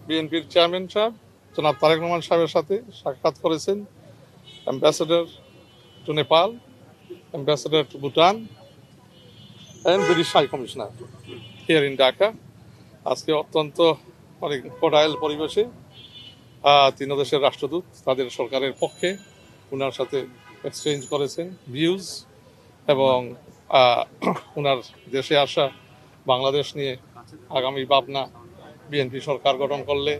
বিএনপির চেয়ারম্যান সাহেব জনাব তারেক রহমান সাহেবের সাথে সাক্ষাৎ করেছেন ambassador to Nepal, ambassador to Bhutan and British high commissioner here in Dhaka. আজকে অত্যন্ত অনেক কোডাইল পরিবেশে তিন দেশের রাষ্ট্রদূত তাদের সরকারের পক্ষে ওনার সাথে এক্সচেঞ্জ করেছেন ভিউজ এবং ওনার দেশে আসা বাংলাদেশ নিয়ে আগামী ভাবনা, বিএনপি সরকার গঠন করলে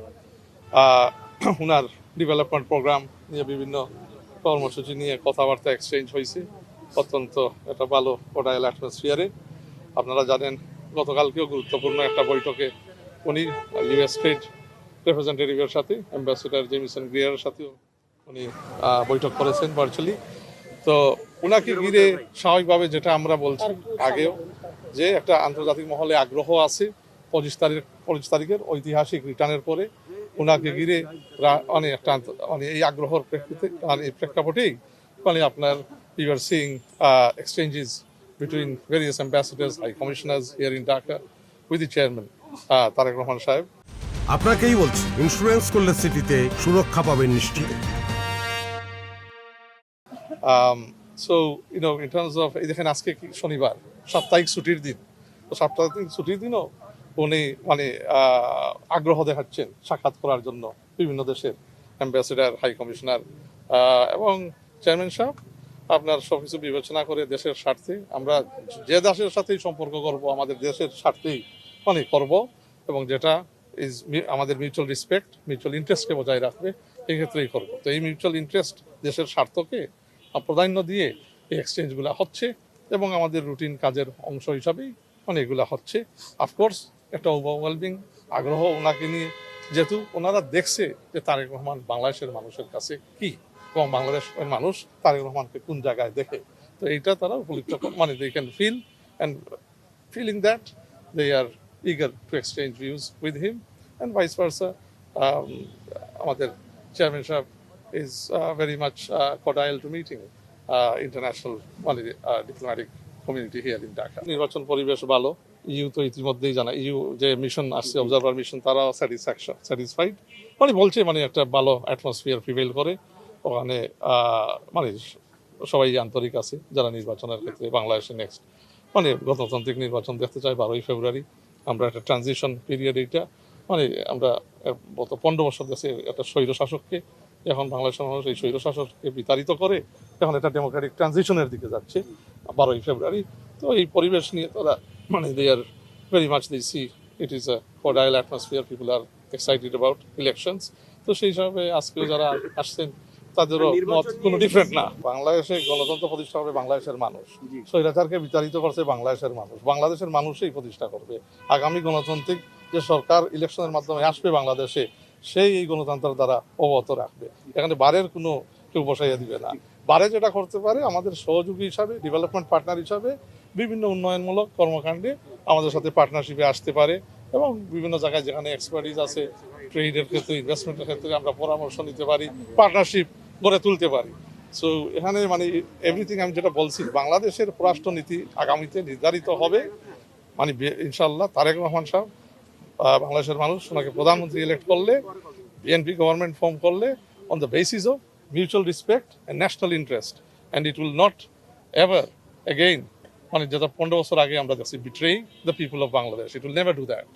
ওনার ডেভেলপমেন্ট প্রোগ্রাম নিয়ে বিভিন্ন কর্মসূচি নিয়ে কথাবার্তা এক্সচেঞ্জ হয়েছে অত্যন্ত একটা ভালো কোডাইল অ্যাটমসফিয়ারে। আপনারা জানেন গতকালকেও গুরুত্বপূর্ণ একটা বৈঠকে উনি ইউএস স্টেট রিপ্রেজেন্টেটিভের সাথে অ্যাম্বাসেডর জেমিসন গ্রিয়ারের সাথেও উনি বৈঠক করেছেন ভার্চুয়ালি। তো ওনাকে ঘিরে স্বাভাবিকভাবে যেটা আমরা বলছি আগেও যে একটা আন্তর্জাতিক মহলে আগ্রহ আছে 25 তারিখের ঐতিহাসিক রিটার্নের পরে ওনাকে ঘিরে অনেক একটা এই আগ্রহের প্রেক্ষাপটেই মানে আপনার you are seeing exchanges between various ambassadors, high commissioners here in Dhaka with the chairman, Tareq Rahman Sahib. আপনাকেই বলছি, ইন্স্যুরেন্স করলে সিটিতে সুরক্ষা পাবেন নিশ্চিত। So, you know, in terms of দেখেন আজকে কি শনিবার, সাপ্তাহিক ছুটির দিন, তো সাপ্তাহিক ছুটির দিনও উনি মানে আগ্রহ দেখাচ্ছেন সাক্ষাৎ করার জন্য বিভিন্ন দেশের অ্যাম্বাসেডার, হাই কমিশনার এবং চেয়ারম্যান সাহেব আপনার সবকিছু বিবেচনা করে দেশের স্বার্থে আমরা যে দেশের সাথেই সম্পর্ক করব আমাদের দেশের স্বার্থেই মানে করব এবং যেটা ইজ আমাদের মিউচুয়াল রেসপেক্ট, মিউচুয়াল ইন্টারেস্টকে বজায় রাখবে এই ক্ষেত্রেই করব। তো এই মিউচুয়াল ইন্টারেস্ট দেশের স্বার্থকে প্রাধান্য দিয়ে এই এক্সচেঞ্জগুলো হচ্ছে এবং আমাদের রুটিন কাজের অংশ হিসাবেই মানে এগুলো হচ্ছে। অফকোর্স একটা ওভারওয়েলমিং আগ্রহ ওনাকে নিয়ে, যেহেতু ওনারা দেখছে যে তারেক রহমান বাংলাদেশের মানুষের কাছে কি এবং বাংলাদেশের মানুষ তারেক রহমানকে কোন জায়গায় দেখে, তো এইটা তারা উপলব্ধ মানে they can feel and feeling that they are eager to exchange views with him and vice versa. আমাদের চেয়ারম্যান সাহেব is very much cordial to meeting international diplomatic community here in Dhaka. নির্বাচন পরিবেশ ভালো, ইউ তো ইতিমধ্যেই জানা, you যে mission আসছে অবজারভার মিশন তারাও স্যাটিসফাইড মানে বলছে মানে একটা ভালো অ্যাটমসফিয়ার প্রিভেল করে ওখানে, মানে সবাই আন্তরিক আছে যারা নির্বাচনের ক্ষেত্রে বাংলাদেশে নেক্সট মানে গণতান্ত্রিক নির্বাচন দেখতে চাই 12ই ফেব্রুয়ারি। আমরা একটা ট্রানজিশন পিরিয়ড, এইটা মানে আমরা গত 15 বছর দেশে একটা স্বৈর শাসককে, এখন বাংলাদেশের মানুষ এই স্বৈর শাসককে বিতাড়িত করে এখন একটা ডেমোক্রেটিক ট্রানজিশনের দিকে যাচ্ছে 12ই ফেব্রুয়ারি। তো এই পরিবেশ নিয়ে তারা মানে they are very much they see it is a cordial atmosphere, people are excited about elections. তো সেই হিসাবে আজকেও যারা আসছেন তাদেরও মত কোনো ডিফারেন্ট না। বাংলাদেশে গণতন্ত্র প্রতিষ্ঠা করবে বাংলাদেশের মানুষ, স্বৈরাচারকে বিতাড়িত করছে বাংলাদেশের মানুষ, বাংলাদেশের মানুষই প্রতিষ্ঠা করবে। আগামী গণতান্ত্রিক যে সরকার ইলেকশনের মাধ্যমে আসবে বাংলাদেশে, সেই এই গণতন্ত্রের দ্বারা অবগত রাখবে। এখানে বারের কোনো কেউ বসাইয়া দিবে না। বারে যেটা করতে পারে আমাদের সহযোগী হিসাবে, ডেভেলপমেন্ট পার্টনার হিসাবে বিভিন্ন উন্নয়নমূলক কর্মকাণ্ডে আমাদের সাথে পার্টনারশিপে আসতে পারে এবং বিভিন্ন জায়গায় যেখানে এক্সপার্টিজ আছে, ট্রেডের ক্ষেত্রে, ইনভেস্টমেন্টের ক্ষেত্রে আমরা পরামর্শ নিতে পারি, পার্টনারশিপ গড়ে তুলতে পারি। সো এখানে মানে এভরিথিং আমি যেটা বলছি, বাংলাদেশের পররাষ্ট্রনীতি আগামীতে নির্ধারিত হবে মানে ইনশাল্লাহ তারেক রহমান সাহেব বাংলাদেশের মানুষ ওনাকে প্রধানমন্ত্রী ইলেক্ট করলে, বিএনপি গভর্নমেন্ট ফর্ম করলে on the basis of mutual respect and national interest, and it will not ever again মানে যেটা 15 বছর আগে আমরা দেখছি betraying the people of Bangladesh, it will never do that.